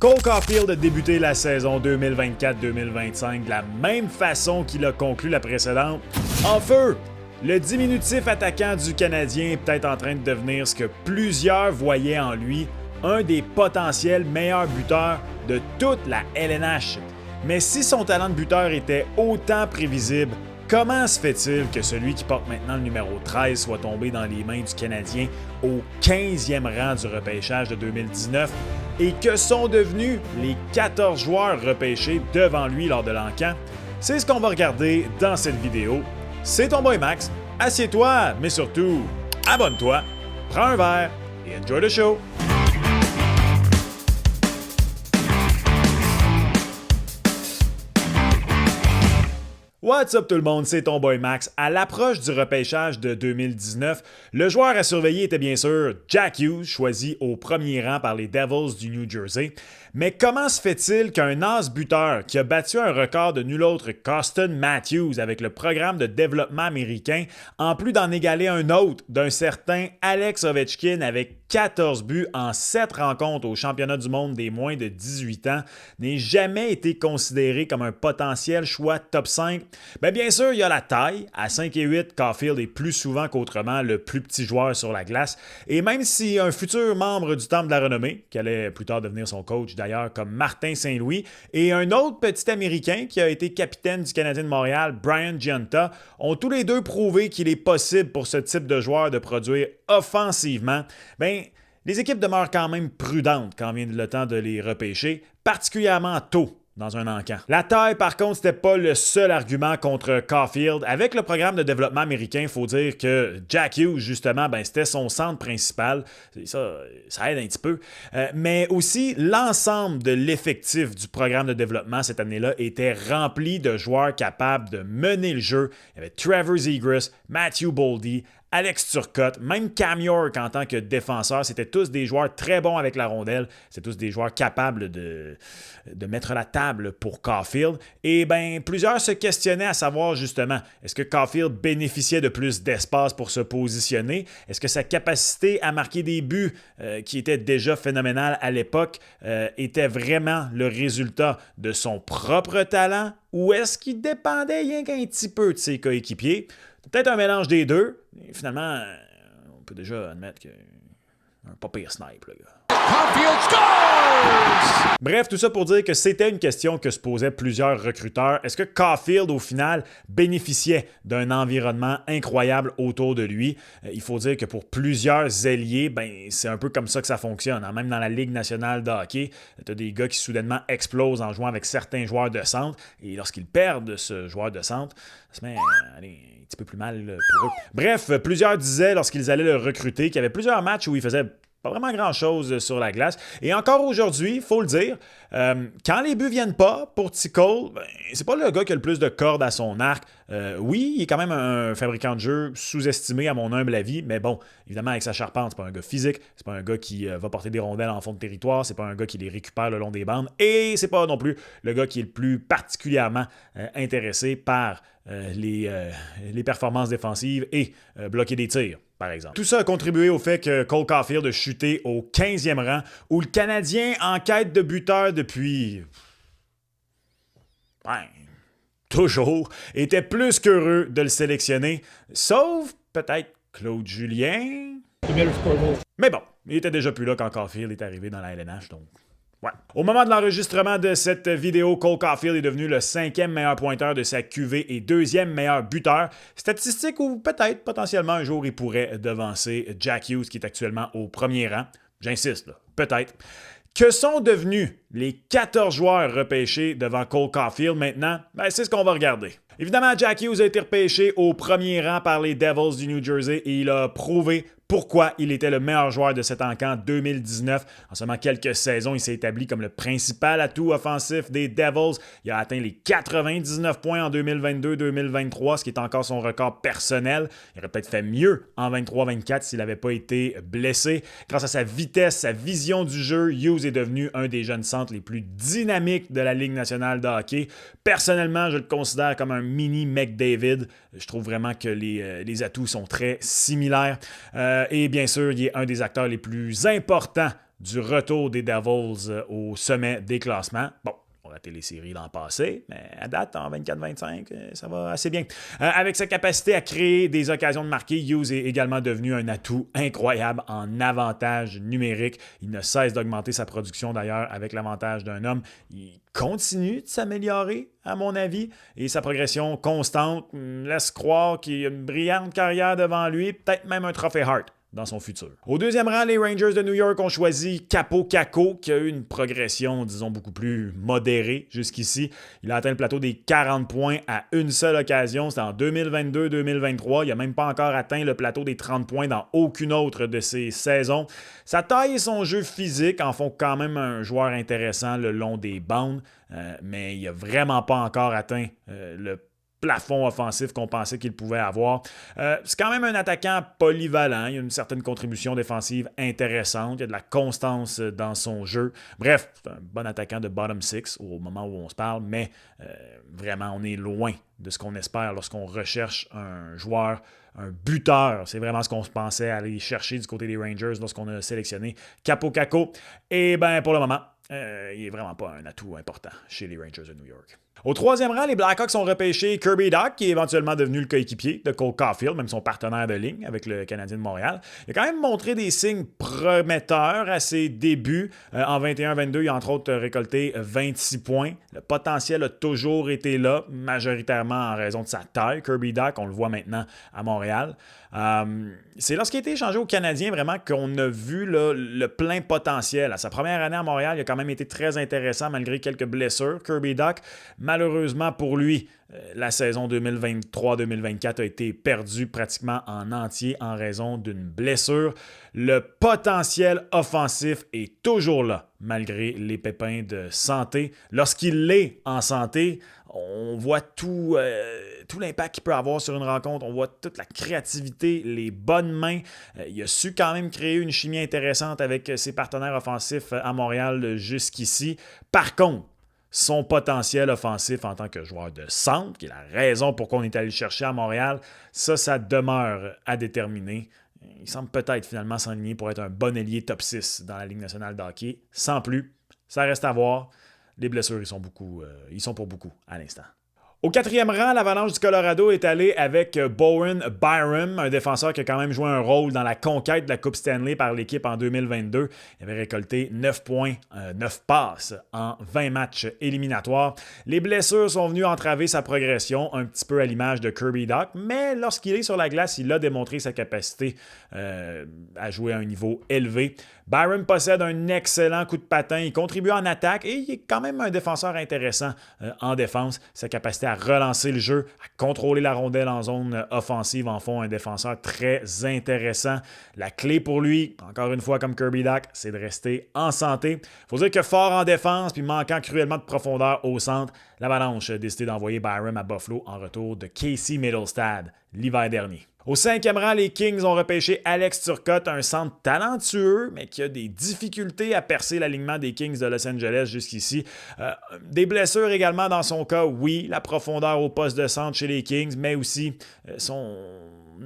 Cole Caufield a débuté la saison 2024-2025 de la même façon qu'il a conclu la précédente, en feu. Le diminutif attaquant du Canadien est peut-être en train de devenir ce que plusieurs voyaient en lui, un des potentiels meilleurs buteurs de toute la LNH. Mais si son talent de buteur était autant prévisible, comment se fait-il que celui qui porte maintenant le numéro 13 soit tombé dans les mains du Canadien au 15e rang du repêchage de 2019 et que sont devenus les 14 joueurs repêchés devant lui lors de l'encan? C'est ce qu'on va regarder dans cette vidéo. C'est ton boy Max, assieds-toi, mais surtout, abonne-toi, prends un verre et enjoy the show! What's up tout le monde, c'est ton boy Max. À l'approche du repêchage de 2019, le joueur à surveiller était bien sûr Jack Hughes, choisi au premier rang par les Devils du New Jersey. Mais comment se fait-il qu'un as buteur qui a battu un record de nul autre qu'Auston Matthews avec le programme de développement américain, en plus d'en égaler un autre d'un certain Alex Ovechkin avec 14 buts en 7 rencontres au championnat du monde des moins de 18 ans, n'ait jamais été considéré comme un potentiel choix top 5? Bien sûr, il y a la taille. À 5 et 8, Caufield est plus souvent qu'autrement le plus petit joueur sur la glace. Et même si un futur membre du Temple de la Renommée, qui allait plus tard devenir son coach d'ailleurs, comme Martin Saint-Louis, et un autre petit Américain qui a été capitaine du Canadien de Montréal, Brian Gionta, ont tous les deux prouvé qu'il est possible pour ce type de joueur de produire offensivement, les équipes demeurent quand même prudentes quand vient le temps de les repêcher, particulièrement tôt dans un encan. La taille, par contre, c'était pas le seul argument contre Caufield. Avec le programme de développement américain, il faut dire que Jack Hughes, justement, c'était son centre principal. Ça aide un petit peu. Mais aussi, l'ensemble de l'effectif du programme de développement cette année-là était rempli de joueurs capables de mener le jeu. Il y avait Trevor Zegras, Matthew Boldy, Alex Turcotte, même Cam York en tant que défenseur, c'était tous des joueurs très bons avec la rondelle. C'était tous des joueurs capables de mettre la table pour Caufield. Et plusieurs se questionnaient à savoir justement, est-ce que Caufield bénéficiait de plus d'espace pour se positionner? Est-ce que sa capacité à marquer des buts, qui était déjà phénoménale à l'époque, était vraiment le résultat de son propre talent? Ou est-ce qu'il dépendait rien qu'un petit peu de ses coéquipiers? Peut-être un mélange des deux. Et finalement, on peut déjà admettre qu'il y a un pas pire snipe, le gars. Caufield scores! Bref, tout ça pour dire que c'était une question que se posaient plusieurs recruteurs. Est-ce que Caufield, au final, bénéficiait d'un environnement incroyable autour de lui? Il faut dire que pour plusieurs ailiers, c'est un peu comme ça que ça fonctionne. Même dans la Ligue nationale de hockey, tu as des gars qui soudainement explosent en jouant avec certains joueurs de centre. Et lorsqu'ils perdent ce joueur de centre, ça se met un petit peu plus mal pour eux. Bref, plusieurs disaient lorsqu'ils allaient le recruter qu'il y avait plusieurs matchs où il faisait pas vraiment grand-chose sur la glace. Et encore aujourd'hui, il faut le dire, quand les buts viennent pas pour T. Cole, c'est pas le gars qui a le plus de cordes à son arc. Oui, il est quand même un fabricant de jeu sous-estimé à mon humble avis, mais bon, évidemment, avec sa charpente, c'est pas un gars physique, c'est pas un gars qui va porter des rondelles en fond de territoire, c'est pas un gars qui les récupère le long des bandes, et c'est pas non plus le gars qui est le plus particulièrement intéressé par les performances défensives et bloquer des tirs, par exemple. Tout ça a contribué au fait que Cole Caufield a chuté au 15e rang, où le Canadien, en quête de buteur depuis toujours, était plus qu'heureux de le sélectionner, sauf peut-être Claude Julien. Mais bon, il était déjà plus là quand Caufield est arrivé dans la LNH, donc... Ouais. Au moment de l'enregistrement de cette vidéo, Cole Caufield est devenu le 5e meilleur pointeur de sa QV et 2e meilleur buteur. Statistique où peut-être, potentiellement, un jour, il pourrait devancer Jack Hughes, qui est actuellement au premier rang. J'insiste, là, peut-être. Que sont devenus les 14 joueurs repêchés devant Cole Caufield maintenant? C'est ce qu'on va regarder. Évidemment, Jack Hughes a été repêché au premier rang par les Devils du New Jersey et il a prouvé pourquoi il était le meilleur joueur de cet encan 2019. En seulement quelques saisons, il s'est établi comme le principal atout offensif des Devils. Il a atteint les 99 points en 2022-2023, ce qui est encore son record personnel. Il aurait peut-être fait mieux en 23-24 s'il n'avait pas été blessé. Grâce à sa vitesse, sa vision du jeu, Hughes est devenu un des jeunes centres les plus dynamiques de la Ligue nationale de hockey. Personnellement, je le considère comme un mini McDavid. Je trouve vraiment que les atouts sont très similaires. Et bien sûr, il est un des acteurs les plus importants du retour des Devils au sommet des classements. Bon, on a raté les séries l'an passé, mais à date, en 24-25, ça va assez bien. Avec sa capacité à créer des occasions de marquer, Hughes est également devenu un atout incroyable en avantage numérique. Il ne cesse d'augmenter sa production d'ailleurs avec l'avantage d'un homme. Il continue de s'améliorer, à mon avis, et sa progression constante laisse croire qu'il y a une brillante carrière devant lui, peut-être même un trophée Hart dans son futur. Au deuxième rang, les Rangers de New York ont choisi Kaapo Kakko, qui a eu une progression, disons, beaucoup plus modérée jusqu'ici. Il a atteint le plateau des 40 points à une seule occasion, c'était en 2022-2023. Il n'a même pas encore atteint le plateau des 30 points dans aucune autre de ses saisons. Sa taille et son jeu physique en font quand même un joueur intéressant le long des bandes, mais il n'a vraiment pas encore atteint le plafond offensif qu'on pensait qu'il pouvait avoir. C'est quand même un attaquant polyvalent. Il y a une certaine contribution défensive intéressante. Il y a de la constance dans son jeu. Bref, c'est un bon attaquant de bottom six au moment où on se parle, mais vraiment, on est loin de ce qu'on espère lorsqu'on recherche un joueur, un buteur. C'est vraiment ce qu'on se pensait aller chercher du côté des Rangers lorsqu'on a sélectionné Kaapo Kakko. Et bien, pour le moment, il n'est vraiment pas un atout important chez les Rangers de New York. Au troisième rang, les Blackhawks ont repêché Kirby Dach, qui est éventuellement devenu le coéquipier de Cole Caulfield, même son partenaire de ligne avec le Canadien de Montréal. Il a quand même montré des signes prometteurs à ses débuts. En 21-22, il a entre autres récolté 26 points. Le potentiel a toujours été là, majoritairement en raison de sa taille. Kirby Dach, on le voit maintenant à Montréal. C'est lorsqu'il a été échangé au Canadien vraiment qu'on a vu là, le plein potentiel. À sa première année à Montréal, il a quand même été très intéressant malgré quelques blessures. Kirby Dach, malheureusement pour lui, la saison 2023-2024 a été perdue pratiquement en entier en raison d'une blessure. Le potentiel offensif est toujours là, malgré les pépins de santé. Lorsqu'il est en santé, on voit tout l'impact qu'il peut avoir sur une rencontre. On voit toute la créativité, les bonnes mains. Il a su quand même créer une chimie intéressante avec ses partenaires offensifs à Montréal jusqu'ici. Par contre, son potentiel offensif en tant que joueur de centre, qui est la raison pour qu'on est allé le chercher à Montréal, ça demeure à déterminer. Il semble peut-être finalement s'enligner pour être un bon ailier top 6 dans la Ligue nationale de hockey. Sans plus, ça reste à voir. Les blessures, ils sont pour beaucoup à l'instant. Au quatrième rang, l'Avalanche du Colorado est allé avec Bowen Byram, un défenseur qui a quand même joué un rôle dans la conquête de la Coupe Stanley par l'équipe en 2022. Il avait récolté 9 points, 9 passes en 20 matchs éliminatoires. Les blessures sont venues entraver sa progression, un petit peu à l'image de Kirby Dach, mais lorsqu'il est sur la glace, il a démontré sa capacité à jouer à un niveau élevé. Byram possède un excellent coup de patin, il contribue en attaque et il est quand même un défenseur intéressant en défense. Sa capacité à relancer le jeu, à contrôler la rondelle en zone offensive en font un défenseur très intéressant. La clé pour lui, encore une fois comme Kirby Dach, c'est de rester en santé. Il faut dire que fort en défense puis manquant cruellement de profondeur au centre, l'Avalanche a décidé d'envoyer Byram à Buffalo en retour de Casey Mittelstadt l'hiver dernier. Au cinquième rang, les Kings ont repêché Alex Turcotte, un centre talentueux, mais qui a des difficultés à percer l'alignement des Kings de Los Angeles jusqu'ici. Des blessures également dans son cas, oui, la profondeur au poste de centre chez les Kings, mais aussi son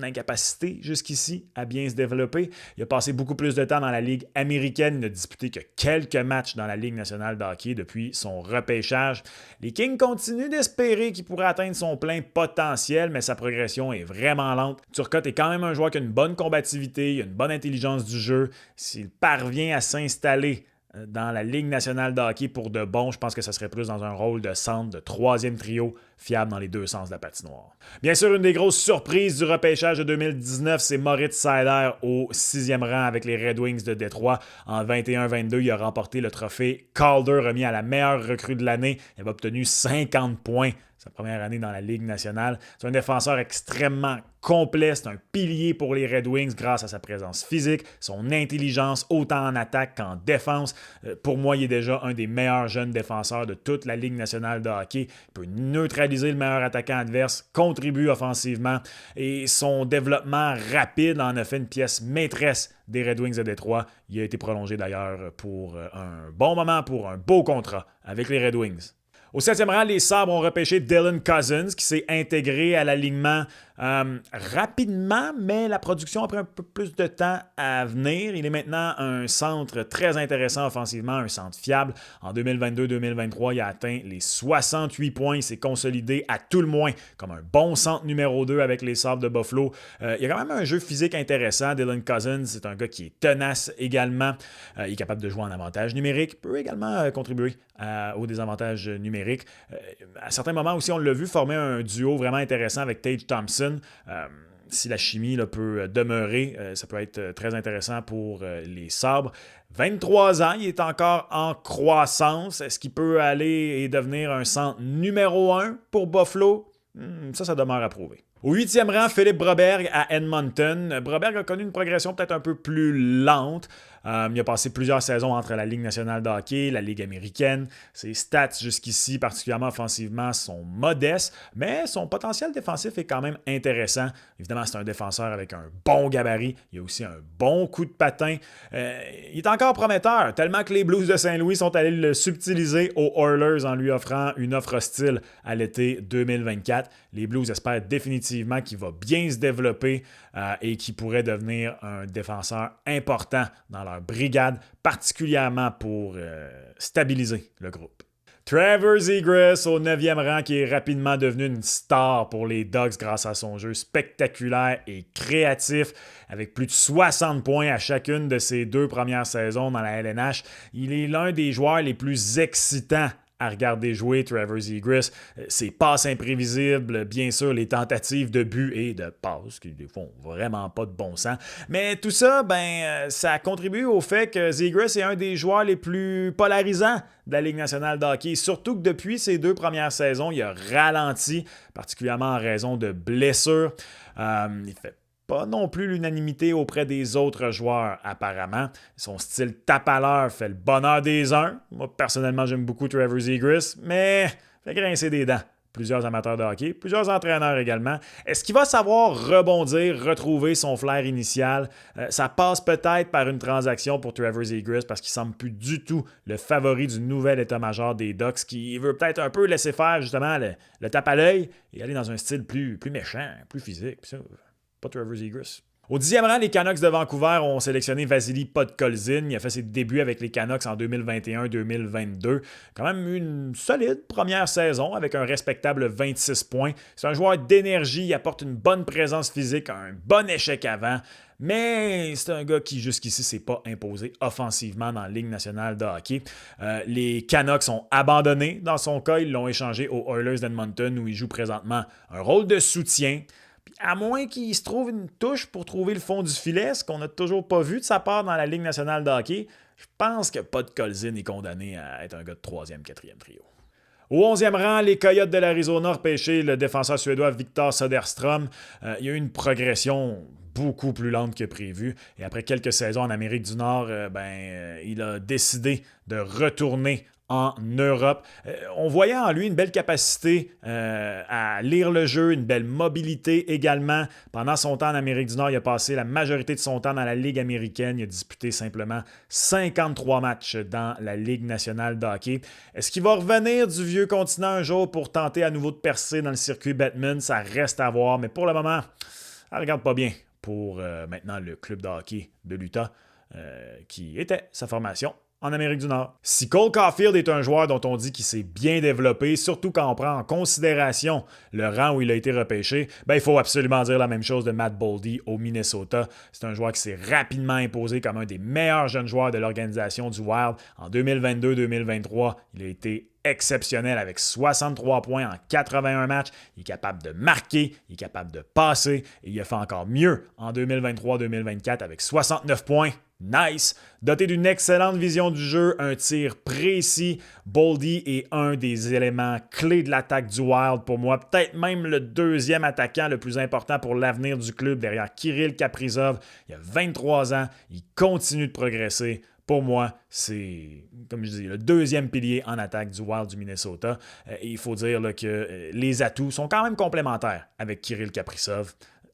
incapacité jusqu'ici à bien se développer. Il a passé beaucoup plus de temps dans la Ligue américaine, il n'a disputé que quelques matchs dans la Ligue nationale de hockey depuis son repêchage. Les Kings continuent d'espérer qu'il pourrait atteindre son plein potentiel, mais sa progression est vraiment lente. Turcotte est quand même un joueur qui a une bonne combativité, il a une bonne intelligence du jeu. S'il parvient à s'installer dans la Ligue nationale de hockey pour de bon, je pense que ce serait plus dans un rôle de centre, de troisième trio, fiable dans les deux sens de la patinoire. Bien sûr, une des grosses surprises du repêchage de 2019, c'est Moritz Seider au 6e rang avec les Red Wings de Détroit. En 21-22, il a remporté le trophée Calder, remis à la meilleure recrue de l'année. Il avait obtenu 50 points sa première année dans la Ligue nationale. C'est un défenseur extrêmement complet, c'est un pilier pour les Red Wings grâce à sa présence physique, son intelligence autant en attaque qu'en défense. Pour moi, il est déjà un des meilleurs jeunes défenseurs de toute la Ligue nationale de hockey. Il peut neutraliser le meilleur attaquant adverse, contribue offensivement et son développement rapide en a fait une pièce maîtresse des Red Wings de Détroit. Il a été prolongé d'ailleurs pour un bon moment, pour un beau contrat avec les Red Wings. Au 7e rang, les Sabres ont repêché Dylan Cozens, qui s'est intégré à l'alignement rapidement, mais la production a pris un peu plus de temps à venir. Il est maintenant un centre très intéressant offensivement, un centre fiable. En 2022-2023, il a atteint les 68 points. Il s'est consolidé à tout le moins comme un bon centre numéro 2 avec les Sabres de Buffalo. Il y a quand même un jeu physique intéressant. Dylan Cozens, c'est un gars qui est tenace également. Il est capable de jouer en avantage numérique, peut également contribuer au désavantage numérique. À certains moments aussi, on l'a vu former un duo vraiment intéressant avec Tage Thompson. Si la chimie là, peut demeurer, ça peut être très intéressant pour les Sabres. 23 ans, il est encore en croissance. Est-ce qu'il peut aller et devenir un centre numéro 1 pour Buffalo? Ça demeure à prouver. Au 8e rang, Philippe Broberg à Edmonton. Broberg a connu une progression peut-être un peu plus lente. Il a passé plusieurs saisons entre la Ligue nationale de hockey, la Ligue américaine. Ses stats jusqu'ici, particulièrement offensivement, sont modestes, mais son potentiel défensif est quand même intéressant. Évidemment, c'est un défenseur avec un bon gabarit. Il a aussi un bon coup de patin. Il est encore prometteur, tellement que les Blues de Saint-Louis sont allés le subtiliser aux Oilers en lui offrant une offre hostile à l'été 2024. Les Blues espèrent définitivement qu'il va bien se développer et qu'il pourrait devenir un défenseur important dans leur brigade, particulièrement pour stabiliser le groupe. Trevor Zegras au 9e rang qui est rapidement devenu une star pour les Ducks grâce à son jeu spectaculaire et créatif. Avec plus de 60 points à chacune de ses 2 premières saisons dans la LNH, il est l'un des joueurs les plus excitants à regarder jouer Trevor Zegras. Ses passes imprévisibles, bien sûr, les tentatives de but et de passes qui ne font vraiment pas de bon sens. Mais tout ça, ça contribue au fait que Zegras est un des joueurs les plus polarisants de la Ligue nationale de hockey. Surtout que depuis ses 2 premières saisons, il a ralenti, particulièrement en raison de blessures. Il fait pas non plus l'unanimité auprès des autres joueurs, apparemment. Son style tape à l'heure fait le bonheur des uns. Moi, personnellement, j'aime beaucoup Trevor Zegras, mais fait grincer des dents. Plusieurs amateurs de hockey, plusieurs entraîneurs également. Est-ce qu'il va savoir rebondir, retrouver son flair initial? Ça passe peut-être par une transaction pour Trevor Zegras parce qu'il semble plus du tout le favori du nouvel état-major des Ducks qui veut peut-être un peu laisser faire justement le tape à l'œil et aller dans un style plus méchant, plus physique. Ça, pas Trevor Zegras. Au 10e rang, les Canucks de Vancouver ont sélectionné Vasily Podkolzin. Il a fait ses débuts avec les Canucks en 2021-2022. Quand même une solide première saison avec un respectable 26 points. C'est un joueur d'énergie, il apporte une bonne présence physique, un bon échec avant. Mais c'est un gars qui, jusqu'ici, ne s'est pas imposé offensivement dans la Ligue nationale de hockey. Les Canucks ont abandonné dans son cas. Ils l'ont échangé aux Oilers d'Edmonton où il joue présentement un rôle de soutien. À moins qu'il se trouve une touche pour trouver le fond du filet, ce qu'on n'a toujours pas vu de sa part dans la Ligue nationale de hockey, je pense que Podkolzin est condamné à être un gars de 3e, 4e trio. Au 11e rang, les Coyotes de l'Arizona ont repêché le défenseur suédois Victor Söderström. Il y a eu une progression beaucoup plus lente que prévu. Et après quelques saisons en Amérique du Nord, il a décidé de retourner en Europe. On voyait en lui une belle capacité à lire le jeu, une belle mobilité également. Pendant son temps en Amérique du Nord, il a passé la majorité de son temps dans la Ligue américaine. Il a disputé simplement 53 matchs dans la Ligue nationale de hockey. Est-ce qu'il va revenir du vieux continent un jour pour tenter à nouveau de percer dans le circuit Batman? Ça reste à voir, mais pour le moment, ça ne regarde pas bien pour maintenant le club de hockey de l'Utah, qui était sa formation en Amérique du Nord. Si Cole Caulfield est un joueur dont on dit qu'il s'est bien développé, surtout quand on prend en considération le rang où il a été repêché, il faut absolument dire la même chose de Matt Boldy au Minnesota. C'est un joueur qui s'est rapidement imposé comme un des meilleurs jeunes joueurs de l'organisation du Wild. En 2022-2023, il a été exceptionnel avec 63 points en 81 matchs. Il est capable de marquer, il est capable de passer et il a fait encore mieux en 2023-2024 avec 69 points. Nice! Doté d'une excellente vision du jeu, un tir précis, Boldy est un des éléments clés de l'attaque du Wild pour moi. Peut-être même le 2e attaquant le plus important pour l'avenir du club derrière Kirill Kaprizov. Il a 23 ans, il continue de progresser. Pour moi, c'est, comme je dis, le 2e pilier en attaque du Wild du Minnesota. Il faut dire là, que les atouts sont quand même complémentaires avec Kirill Kaprizov.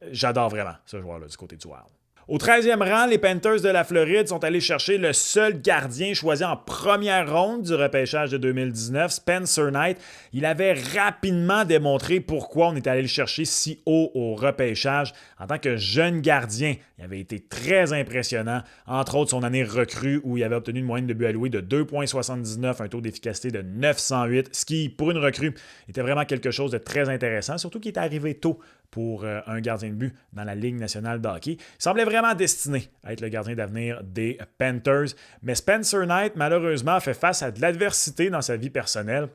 J'adore vraiment ce joueur-là du côté du Wild. Au 13e rang, les Panthers de la Floride sont allés chercher le seul gardien choisi en première ronde du repêchage de 2019, Spencer Knight. Il avait rapidement démontré pourquoi on est allé le chercher si haut au repêchage. En tant que jeune gardien, il avait été très impressionnant, entre autres son année recrue où il avait obtenu une moyenne de buts alloués de 2,79, un taux d'efficacité de 908, ce qui, pour une recrue, était vraiment quelque chose de très intéressant, surtout qu'il est arrivé tôt pour un gardien de but dans la Ligue nationale de hockey. Il semblait vraiment destiné à être le gardien d'avenir des Panthers, mais Spencer Knight, malheureusement, a fait face à de l'adversité dans sa vie personnelle.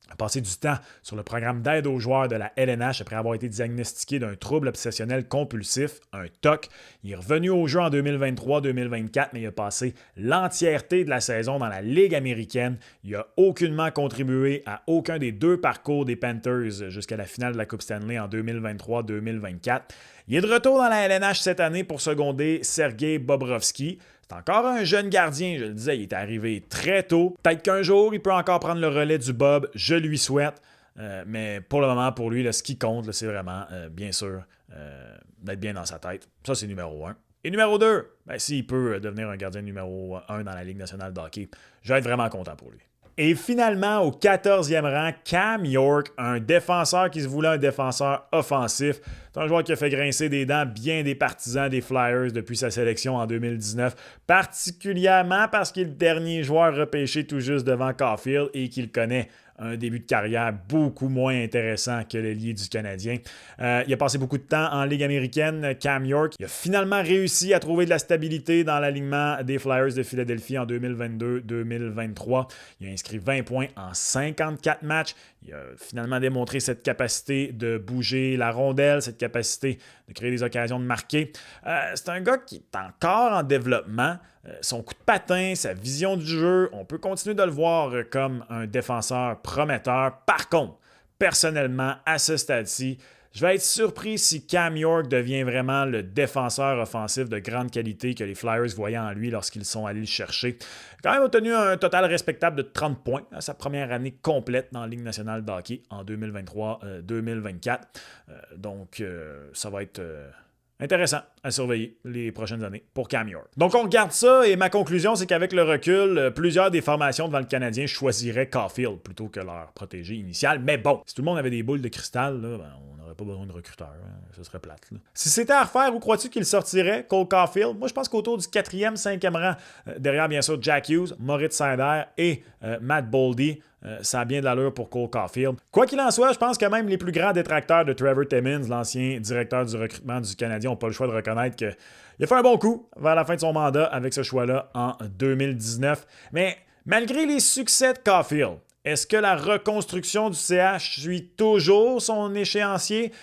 A passé du temps sur le programme d'aide aux joueurs de la LNH après avoir été diagnostiqué d'un trouble obsessionnel compulsif, un TOC. Il est revenu au jeu en 2023-2024, mais il a passé l'entièreté de la saison dans la Ligue américaine. Il n'a aucunement contribué à aucun des deux parcours des Panthers jusqu'à la finale de la Coupe Stanley en 2023-2024. Il est de retour dans la LNH cette année pour seconder Sergei Bobrovsky. C'est encore un jeune gardien, je le disais, il est arrivé très tôt. Peut-être qu'un jour, il peut encore prendre le relais du Bob, je lui souhaite. Mais pour le moment, pour lui, là, ce qui compte, là, c'est vraiment, bien sûr, d'être bien dans sa tête. Ça, c'est numéro 1. Et numéro 2, s'il peut devenir un gardien numéro 1 dans la Ligue nationale de hockey, je vais être vraiment content pour lui. Et finalement, au 14e rang, Cam York, un défenseur qui se voulait un défenseur offensif. C'est un joueur qui a fait grincer des dents bien des partisans des Flyers depuis sa sélection en 2019, particulièrement parce qu'il est le dernier joueur repêché tout juste devant Caulfield et qu'il connaît un début de carrière beaucoup moins intéressant que l'ailier du Canadien. Il a passé beaucoup de temps en Ligue américaine, Cam York. Il a finalement réussi à trouver de la stabilité dans l'alignement des Flyers de Philadelphie en 2022-2023. Il a inscrit 20 points en 54 matchs. Il a finalement démontré cette capacité de bouger la rondelle, cette capacité de créer des occasions de marquer. C'est un gars qui est encore en développement. Son coup de patin, sa vision du jeu, on peut continuer de le voir comme un défenseur prometteur. Par contre, personnellement, à ce stade-ci, je vais être surpris si Cam York devient vraiment le défenseur offensif de grande qualité que les Flyers voyaient en lui lorsqu'ils sont allés le chercher. Il a quand même obtenu un total respectable de 30 points à sa première année complète dans la Ligue nationale de hockey en 2023-2024. Donc, ça va être intéressant à surveiller les prochaines années pour Cam York. Donc, on regarde ça et ma conclusion, c'est qu'avec le recul, plusieurs des formations devant le Canadien choisiraient Caulfield plutôt que leur protégé initial. Mais bon, si tout le monde avait des boules de cristal, là, on n'aurait pas besoin de recruteurs. Hein. Ce serait plate. Là. Si c'était à refaire, où crois-tu qu'il sortirait, Cole Caulfield? Moi, je pense qu'autour du 4e, 5e rang, derrière, bien sûr, Jack Hughes, Moritz Seider et Matt Boldy, ça a bien de l'allure pour Cole Caulfield. Quoi qu'il en soit, je pense que même les plus grands détracteurs de Trevor Timmins, l'ancien directeur du recrutement du Canadien, n'ont pas le choix de reconnaître qu'il a fait un bon coup vers la fin de son mandat avec ce choix-là en 2019. Mais malgré les succès de Caulfield, est-ce que la reconstruction du CH suit toujours son échéancier?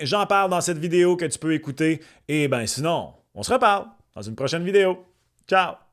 J'en parle dans cette vidéo que tu peux écouter. Et sinon, on se reparle dans une prochaine vidéo. Ciao!